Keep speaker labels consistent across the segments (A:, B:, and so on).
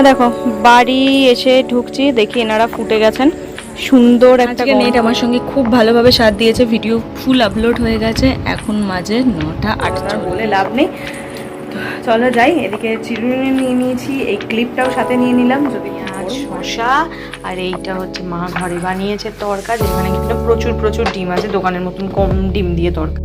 A: দেখো বাড়ি এসে ঢুকছি, দেখি এনারা ফুটে গেছেন। সুন্দর একটা নেট আমার সঙ্গে খুব ভালোভাবে সাথ দিয়েছে। ভিডিও ফুল আপলোড হয়ে গেছে। এখন মাঝে 9:08 বলে লাভ নেই। তো চলো যাই। এদিকে চিরুনি নিয়ে নিয়েছি, এই ক্লিপটাও সাথে নিয়ে নিলাম। যদি শশা আর এইটা হচ্ছে মা ঘরে বানিয়েছে তরকা, যেখানে কিন্তু প্রচুর প্রচুর ডিম আছে, দোকানের মতন কম ডিম দিয়ে তরকা।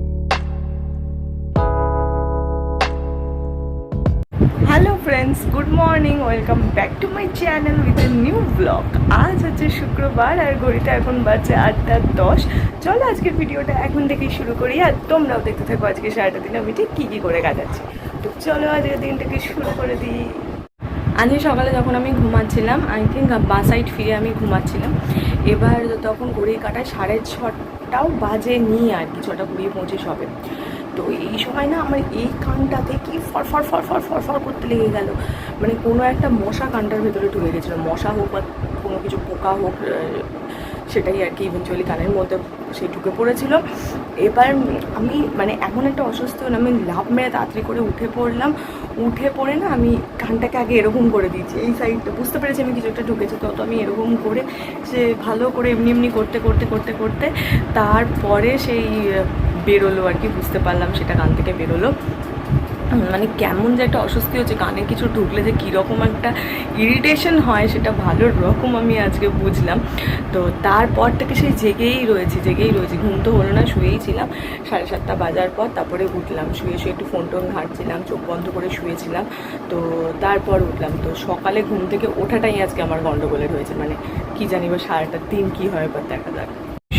A: Hello friends, good morning, welcome back to my channel with a new blog. আজ হচ্ছে শুক্রবার আর ঘড়িটা এখন বাজছে 8:10। চলো আজকের ভিডিওটা এখন থেকেই শুরু করি, আর তোমরাও দেখতে থাকো আজকে সারাটা দিন আমি ঠিক কী কী করে কাটাচ্ছি। তো চলো আজকের দিনটাকে শুরু করে দিই। আজকে সকালে যখন আমি ঘুমাচ্ছিলাম, আই থিঙ্ক বাসাইড ফিরে আমি ঘুমাচ্ছিলাম, এবার তখন ঘড়ির কাটায় 6:30টাও বাজেনি আর কি, 6:20-25 হবে। তো এই সময় না আমার এই কানটাতে কি ফরফর ফরফর ফরফর করতে লেগে গেল, মানে কোনো একটা মশা কানটার ভেতরে ঢুকে গেছিলো। মশা হোক বা কোনো কিছু পোকা হোক, সেটাই আর কি ইভেনচুয়ালি কানের মধ্যে সেই ঢুকে পড়েছিল। এবার আমি মানে এমন একটা অসুস্থ হলাম, আমি লাভ মেরে তাড়াতাড়ি করে উঠে পড়লাম। উঠে পড়ে না আমি কানটাকে আগে এরকম করে দিয়েছি, এই সাইডটা বুঝতে পেরেছি আমি কিছু একটা ঢুকেছে, তো আমি এরকম করে সে ভালো করে এমনি এমনি করতে করতে করতে করতে তারপরে সেই বেরোলো আর কি, বুঝতে পারলাম সেটা কান থেকে বেরোলো। মানে কেমন যে একটা অস্বস্তি হচ্ছে, কানে কিছু ঢুকলে যে কীরকম একটা ইরিটেশন হয় সেটা ভালো রকম আমি আজকে বুঝলাম। তো তারপর থেকে সেই জেগেই রয়েছি। ঘুম তো হলো না, শুয়েই ছিলাম। 7:30 বাজার পর তারপরে উঠলাম, শুয়ে একটু ফোন টোন ঘাঁটছিলাম, চোখ বন্ধ করে শুয়েছিলাম। তো তারপর উঠলাম। তো সকালে ঘুম থেকে ওঠাটাই আজকে আমার গন্ডগোলের হয়েছে, মানে কি জানি বা সারাটা দিন কী হয় বা দেখা যাক।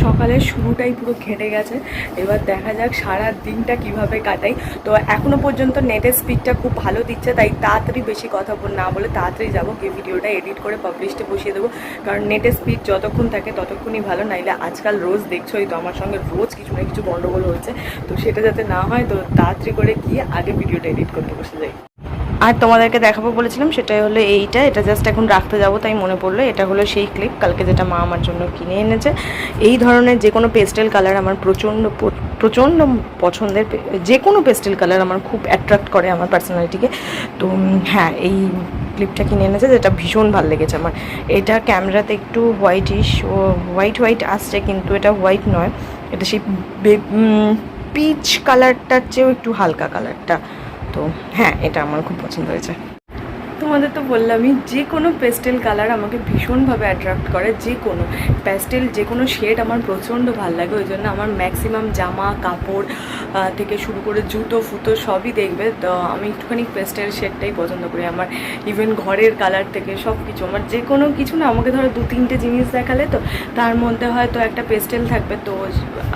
A: সকালের শুরুটাই পুরো ঘেটে গেছে, এবার দেখা যাক সারা দিনটা কিভাবে কাটাই। তো এখনো পর্যন্ত নেটের স্পিডটা খুব ভালো দিচ্ছে, তাই তাড়াতাড়ি বেশি কথা না বলে তাড়াতাড়ি যাবো, গিয়ে ভিডিওটা এডিট করে পাবলিশে বসিয়ে দেবো। কারণ নেটের স্পিড যতক্ষণ থাকে ততক্ষণই ভালো, নাইলে আজকাল রোজ দেখছোই তো আমার সঙ্গে রোজ কিছু না কিছু গন্ডগোল হচ্ছে। তো সেটা যাতে না হয়, তো তাড়াতাড়ি করে গিয়ে আগে ভিডিওটা এডিট করতে বসে যাই। আর তোমাদেরকে দেখাবো বলেছিলাম সেটাই হলো এটা জাস্ট এখন রাখতে যাবো, তাই মনে পড়লো। এটা হলো সেই ক্লিপ কালকে যেটা মা আমার জন্য কিনে এনেছে। এই ধরনের যে কোনো পেস্টেল কালার আমার প্রচণ্ড পছন্দের। যে কোনো পেস্টেল কালার আমার খুব অ্যাট্রাক্ট করে আমার পার্সোনালিটিকে। তো হ্যাঁ, এই ক্লিপটা কিনে এনেছে, যেটা ভীষণ ভালো লেগেছে আমার। এটা ক্যামেরাতে একটু হোয়াইটিশ ও হোয়াইট আসছে, কিন্তু এটা হোয়াইট নয়, এটা সেই পিচ কালারটার চেয়েও একটু হালকা কালারটা। তো হ্যাঁ, এটা আমার খুব পছন্দ হয়েছে। তোমাদের তো বললামই, যে কোনো পেস্টেল কালার আমাকে ভীষণভাবে অ্যাট্রাক্ট করে। যে কোনো প্যাস্টেল, যে কোনো শেড আমার প্রচণ্ড ভালো লাগে। ওই জন্য আমার ম্যাক্সিমাম জামা কাপড় থেকে শুরু করে জুতো ফুতো সবই দেখবে, তো আমি একটুখানি পেস্টেল শেডটাই পছন্দ করি। আমার ইভেন ঘরের কালার থেকে সব কিছু, আমার যে কোনো কিছু না, আমাকে ধরো 2-3টে জিনিস দেখালে তো তার মধ্যে হয়তো একটা পেস্টেল থাকবে, তো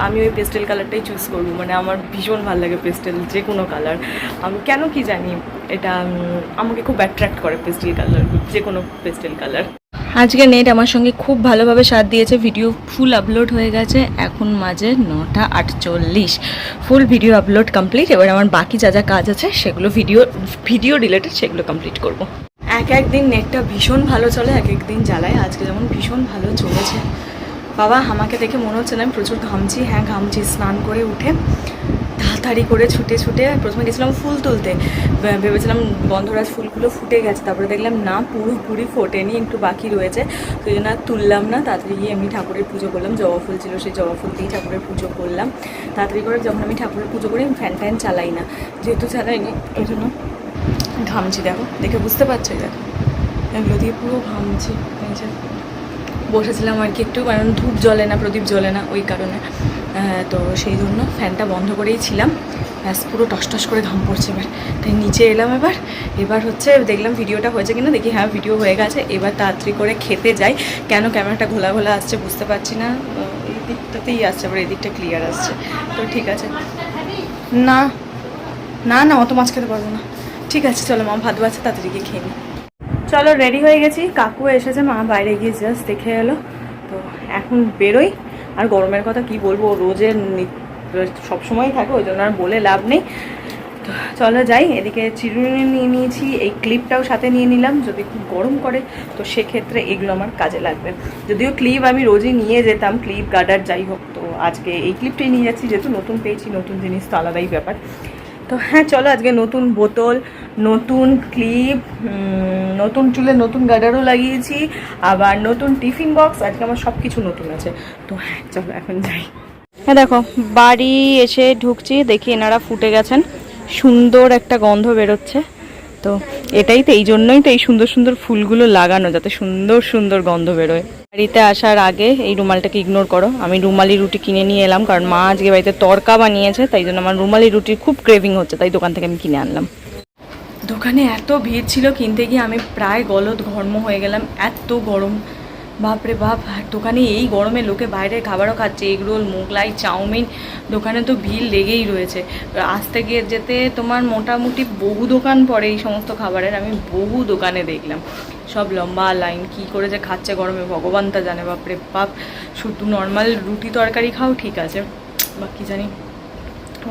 A: আমি ওই পেস্টেল কালারটাই চুজ করবো। মানে আমার ভীষণ ভালো লাগে পেস্টেল যে কোনো কালার। আমি কেন কি জানি, এটা আমাকে খুব অ্যাট্রাক্ট করে পেস্টেল কালার, যে কোনো পেস্টেল কালার। আজকে নেট আমার সঙ্গে খুব ভালোভাবে সাথ দিয়েছে। ভিডিও ফুল আপলোড হয়ে গেছে। এখন মাঝে 9:48, ফুল ভিডিও আপলোড কমপ্লিট। এবার আমার বাকি যা যা কাজ আছে সেগুলো ভিডিও রিলেটেড সেগুলো কমপ্লিট করব। একদিন নেটটা ভীষণ ভালো চলে, একদিন জ্বালায়। আজকে যেমন ভীষণ ভালো চলেছে। বাবা, আমাকে দেখে মনে হচ্ছে না আমি প্রচুর ঘামছি। হ্যাঁ ঘামছি, স্নান করে উঠে তাড়াতাড়ি করে ছুটে প্রথমে গেছিলাম ফুল তুলতে। ভেবেছিলাম গন্ধরাজ ফুলগুলো ফুটে গেছে, তারপরে দেখলাম না, পুরোপুরি ফোটেনি, একটু বাকি রয়েছে। তো এই জন্য আর তুললাম না, তাড়াতাড়ি গিয়ে এমনি ঠাকুরের পুজো করলাম। জবা ফুল ছিল, সেই জবা ফুল দিয়েই ঠাকুরের পুজো করলাম। তাড়াতাড়ি করে যখন আমি ঠাকুরের পুজো করি, আমি ফ্যান ট্যান চালাই না, যেহেতু চালাইনি ওই জন্য ঘামছি। দেখে বুঝতে পারছো, দেখো এগুলো দিয়ে পুরো ঘামছি। বসেছিলাম আর কি একটু, কারণ ধূপ জ্বলে না, প্রদীপ জ্বলে না, ওই কারণে। তো সেই জন্য ফ্যানটা বন্ধ করেই ছিলাম। ব্যাস পুরো টস করে ঘাম পড়ছে। তাই নিচে এলাম। এবার হচ্ছে দেখলাম ভিডিওটা হয়েছে কিনা, দেখি হ্যাঁ ভিডিও হয়ে গেছে। এবার তাড়াতাড়ি করে খেতে যাই। কেন ক্যামেরাটা ঘোলা আসছে বুঝতে পারছি না, এই দিকটাতেই আসছে, আবার এই দিকটা ক্লিয়ার আসছে। তো ঠিক আছে, না না না অত মাছ খেতে পারবো না। ঠিক আছে চলো, মা ভাত বাচ্চা, তাড়াতাড়ি গিয়ে খেয়ে নিই। চলো রেডি হয়ে গেছি, কাকু এসেছে, মা বাইরে গিয়ে জাস্ট দেখে এলো। তো এখন বেরোই। আর গরমের কথা কি বলবো, রোজের সবসময় থাকে, ওই জন্য আর বলে লাভ নেই। তো চলো যাই। এদিকে চিরুনি নিয়ে নিয়েছি, এই ক্লিপটাও সাথে নিয়ে নিলাম, যদি খুব গরম করে তো সেক্ষেত্রে এগুলো আমার কাজে লাগবে। যদিও ক্লিপ আমি রোজই নিয়ে যেতাম, ক্লিপ গার্ডার যাই হোক, তো আজকে এই ক্লিপটাই নিয়ে যাচ্ছি, যেহেতু নতুন পেয়েছি, নতুন জিনিস তো আলাদাই ব্যাপার। তো হ্যাঁ চলো, আজকে নতুন বোতল, নতুন ক্লিপ, নতুন চুলে নতুন গার্ডারও লাগিয়েছি, আবার নতুন টিফিন বক্স, আজকে আমার সব কিছু নতুন আছে। তো হ্যাঁ চলো এখন যাই। হ্যাঁ দেখো বাড়ি এসে ঢুকছি, দেখি এনারা ফুটে গেছেন, সুন্দর একটা গন্ধ বেরোচ্ছে। তো এটাই তো, এই জন্যই তো এই সুন্দর সুন্দর ফুলগুলো লাগানো, যাতে সুন্দর সুন্দর গন্ধ বেরোয়। বাড়িতে আসার আগে এই রুমালটাকে ইগনোর করো, আমি রুমালি রুটি কিনে নিয়ে এলাম, কারণ মা আজকে বাড়িতে তড়কা বানিয়েছে, তাই জন্য আমার রুমালি রুটির খুব ক্রেভিং হচ্ছে, তাই দোকান থেকে আমি কিনে আনলাম। দোকানে এত ভিড় ছিল, কিনতে গিয়ে আমি প্রায় গলদ ঘর্ম হয়ে গেলাম, এত গরম, বাপরে বাপ। আর দোকানে এই গরমে লোকে বাইরের খাবারও খাচ্ছে, এগরোল, মোগলাই, চাউমিন, দোকানে তো ভিড় লেগেই রয়েছে। আসতে গিয়ে যেতে তোমার মোটামুটি বহু দোকান পড়ে এই সমস্ত খাবারের, আমি বহু দোকানে দেখলাম, সব লম্বা লাইন, কি করে যে খাচ্ছে গরমে ভগবান তা জানে, বাপরে বাপ। শুধু নর্মাল রুটি তরকারি খাও ঠিক আছে, বা কী জানি,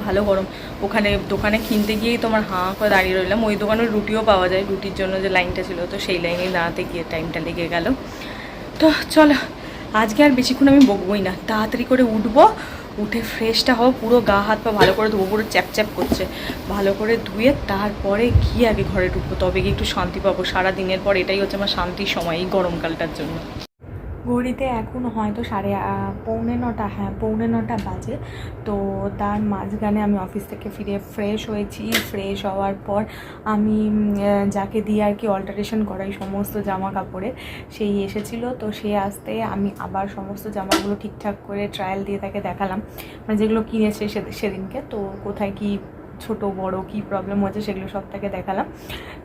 A: ভালো গরম। ওখানে দোকানে কিনতে গিয়েই তোমার হাঁ করে দাঁড়িয়ে রইলাম, ওই দোকানের রুটিও পাওয়া যায়, রুটির জন্য যে লাইনটা ছিল, তো সেই লাইনে দাঁড়াতে গিয়ে টাইমটা লেগে গেল। তো চলো আজকে আর বেশিক্ষণ আমি বকবই না, তাড়াতাড়ি করে উঠবো, উঠে ফ্রেশটা হবো, পুরো গা হাত পা ভালো করে ধোবো, পুরো চ্যাপ করছে, ভালো করে ধুয়ে তারপরে গিয়ে আগে ঘরে ঢুকবো, তবে গিয়ে একটু শান্তি পাবো। সারা দিনের পর এটাই হচ্ছে আমার শান্তির সময় এই গরমকালটার জন্য। ঘড়িতে এখন হয়তো 9:30, হ্যাঁ 9:45 বাজে। তো তার মাঝখানে আমি অফিস থেকে ফিরে ফ্রেশ হয়েছি, ফ্রেশ হওয়ার পর আমি যাকে দিয়ে আর কি অল্টারেশন করাই সমস্ত জামা কাপড়ে, সেই এসেছিলো, তো সে আসতে আমি আবার সমস্ত জামাগুলো ঠিকঠাক করে ট্রায়াল দিয়ে তাকে দেখালাম, মানে যেগুলো কিনেছে সেদিনকে, তো কোথায় কি ছোট বড় কি প্রবলেম হচ্ছে সেগুলো সব তাকে দেখালাম।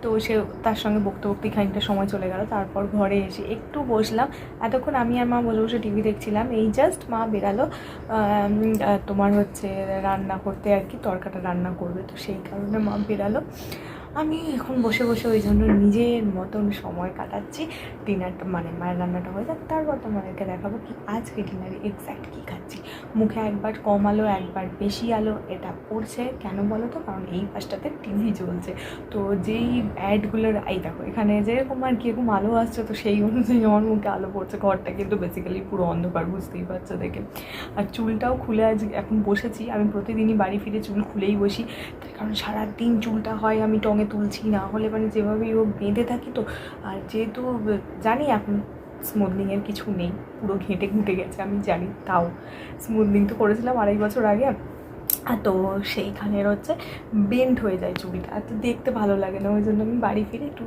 A: তো সে তার সঙ্গে বকতে বকতে খানিকটা সময় চলে গেল, তারপর ঘরে এসে একটু বসলাম, এতক্ষণ আমি আর মা বসে বসে টিভি দেখছিলাম, এই জাস্ট মা বেরালো তোমার হচ্ছে রান্না করতে আর কি, তরকাটা রান্না করবে, তো সেই কারণে মা বেরালো। আমি এখন বসে বসে ওই জন্য নিজের মতন সময় কাটাচ্ছি, ডিনারটা মানে মায়ের রান্নাটা হয়ে যাক, তারপর তোমাদেরকে দেখাবো কি আজকে ডিনারে এক্স্যাক্ট কী খাচ্ছি। মুখে একবার কম আলো একবার বেশি আলো এটা পড়ছে, কেন বলো তো, কারণ এই পাশটাতে টিভি চলছে, তো যেই অ্যাডগুলোর এই দেখো এখানে যেরকম আর কীরকম আলো আসছে, তো সেই অনুযায়ী আমার মুখে আলো পড়ছে। ঘরটা কিন্তু বেসিক্যালি পুরো অন্ধকার, বুঝতেই পারছো দেখে। আর চুলটাও খুলে আজ এখন বসেছি, আমি প্রতিদিনই বাড়ি ফিরে চুল খুলেই বসি, তার কারণ সারাদিন চুলটা হয় আমি টঙে তুলছি, না হলে মানে যেভাবেই ও বেঁধে থাকি। তো আর যেহেতু জানি এখন স্মুথনিংয়ের কিছু নেই, পুরো ঘেঁটে ঘুঁটে গেছে আমি জানি, তাও স্মুথনিং তো করেছিলাম 2.5 বছর আগে, আর তো সেইখানের হচ্ছে বেন্ড হয়ে যায় চুড়িটা, আর তো দেখতে ভালো লাগে না, ওই জন্য আমি বাড়ি ফিরে একটু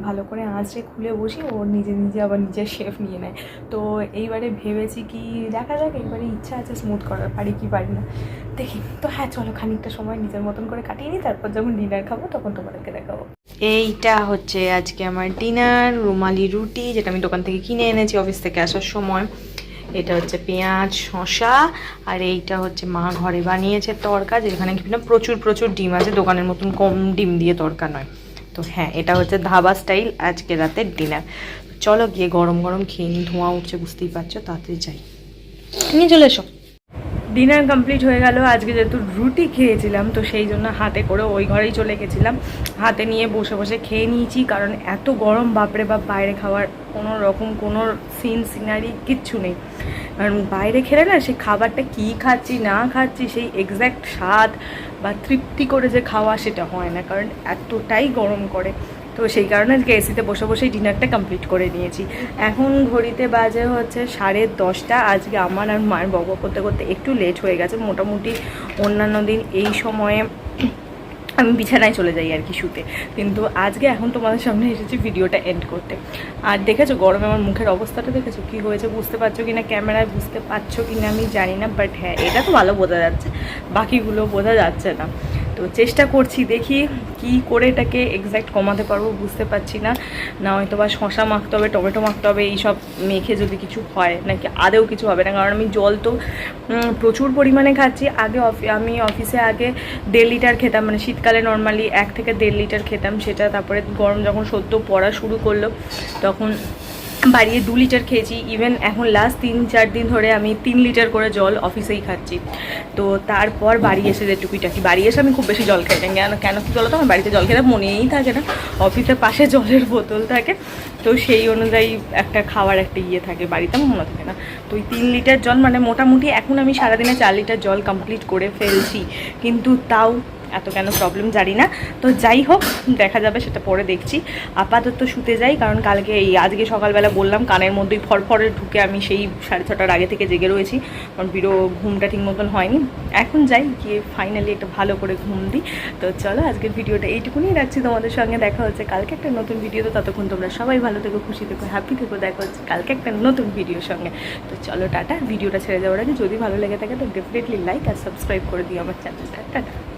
A: ভালো করে আঁচড়ে খুলে বসি, ও নিজে নিজে আবার নিজের শেফ নিয়ে নেয়। তো এইবারে ভেবেছি কি দেখা যাক, এইবারে ইচ্ছা আছে স্মুথ করার, পারি কি পারি না দেখি। তো হ্যাঁ চলো খানিকটা সময় নিজের মতন করে কাটিয়ে নিই, তারপর যখন ডিনার খাবো তখন তোমাদেরকে দেখাবো। এইটা হচ্ছে আজকে আমার ডিনার, রুমালি রুটি, যেটা আমি দোকান থেকে কিনে এনেছি অফিস থেকে আসার সময়। এটা হচ্ছে পেঁয়াজ শসা, আর এইটা হচ্ছে মা ঘরে বানিয়েছে তড়কা, যেখানে কিনা প্রচুর প্রচুর ডিম আছে, দোকানের মতন কম ডিম দিয়ে তড়কা নয়। তো হ্যাঁ এটা হচ্ছে ধাবা স্টাইল আজকে রাতের ডিনার। চলো গিয়ে গরম গরম খেয়ে নিই, ধোঁয়া উঠছে বুঝতেই পারছো, তাড়াতাড়ি যাই, নিয়ে চলে এসো। ডিনার কমপ্লিট হয়ে গেল, আজকে যেহেতু রুটি খেয়েছিলাম তো সেই জন্য হাতে করে ওই ঘরেই চলে গেছিলাম, হাতে নিয়ে বসে বসে খেয়ে নিয়েছি, কারণ এত গরম বাপরে বাপ, বাইরে খাওয়ার কোনো রকম কোনো সিনারি কিচ্ছু নেই। কারণ বাইরে খেলে না সেই খাবারটা কী খাচ্ছি না খাচ্ছি সেই এক্স্যাক্ট স্বাদ বা তৃপ্তি করে যে খাওয়া সেটা হয় না, কারণ এতটাই গরম করে। তো সেই কারণে আজকে এসিতে বসে বসেই ডিনারটা কমপ্লিট করে নিয়েছি। এখন ঘড়িতে বাজে হচ্ছে 10:30, আজকে আমার আর মায়ের বকবক করতে করতে একটু লেট হয়ে গেছে। মোটামুটি অন্যান্য দিন এই সময়ে আমি বিছানায় চলে যাই আর কি শুতে, কিন্তু আজকে এখন তোমাদের সামনে এসেছি ভিডিওটা এন্ড করতে। আর দেখেছো গরমে আমার মুখের অবস্থাটা দেখেছো কী হয়েছে, বুঝতে পারছো কি না ক্যামেরায়, বুঝতে পারছো কি না আমি জানি না, বাট হ্যাঁ এটা তো ভালো বোঝা যাচ্ছে, বাকিগুলো বোঝা যাচ্ছে না। তো চেষ্টা করছি, দেখি কি করে এটাকে এক্স্যাক্ট কমাতে পারবো, বুঝতে পারছি না। না হয়তো বা শশা মাখতে হবে, টমেটো মাখতে হবে, এইসব মেখে যদি কিছু হয়, নাকি আদেও কিছু হবে না, কারণ আমি জল তো প্রচুর পরিমাণে খাচ্ছি। আগে আমি অফিসে আগে 1.5 লিটার খেতাম, মানে শীতকালে নর্মালি 1 থেকে 1.5 লিটার খেতাম, সেটা তারপরে গরম যখন সদ্য পড়া শুরু করলো তখন বাড়িয়ে 2 লিটার খেয়েছি। ইভেন এখন লাস্ট 3-4 দিন ধরে আমি 3 লিটার করে জল অফিসেই খাচ্ছি। তো তারপর বাড়ি এসে যে টুকিটাকি, বাড়ি এসে আমি খুব বেশি জল খাই না, কেন কি বলো তো, আমার বাড়িতে জল খেতে মনেই থাকে না, অফিসের পাশে জলের বোতল থাকে, তো সেই অনুযায়ী একটা খাওয়ার একটা ইয়ে থাকে, বাড়িতে আমার মনে থাকে না। তো ওই 3 লিটার জল মানে মোটামুটি এখন আমি সারাদিনে 4 লিটার জল কমপ্লিট করে ফেলছি, কিন্তু তাও এত কেন প্রবলেম জানি না। তো যাই হোক, দেখা যাবে, সেটা পরে দেখছি। আপাতত শুতে যাই, কারণ কালকে আজকে সকালবেলা বললাম কানের মধ্যেই ফরফরে ঢুকে আমি সেই 6:30টার আগে থেকে জেগে রয়েছি, কারণ ঘুমটা ঠিক মতন হয়নি। এখন যাই, গিয়ে ফাইনালি একটা ভালো করে ঘুম দিই। তো চলো, আজকের ভিডিওটা এইটুকুনি রাখছি, তোমাদের সঙ্গে দেখা হচ্ছে কালকে একটা নতুন ভিডিওতে। ততক্ষণ তোমরা সবাই ভালো থেকো, খুশি থেকো, হ্যাপি থেকো। দেখা হচ্ছে কালকে একটা নতুন ভিডিওর সঙ্গে। তো চলো টাটা। ভিডিওটা ছেড়ে যাওয়ার আগে যদি ভালো লেগে থাকে তো ডেফিনেটলি লাইক আর সাবস্ক্রাইব করে দিও আমার চ্যানেলটা। টাটা।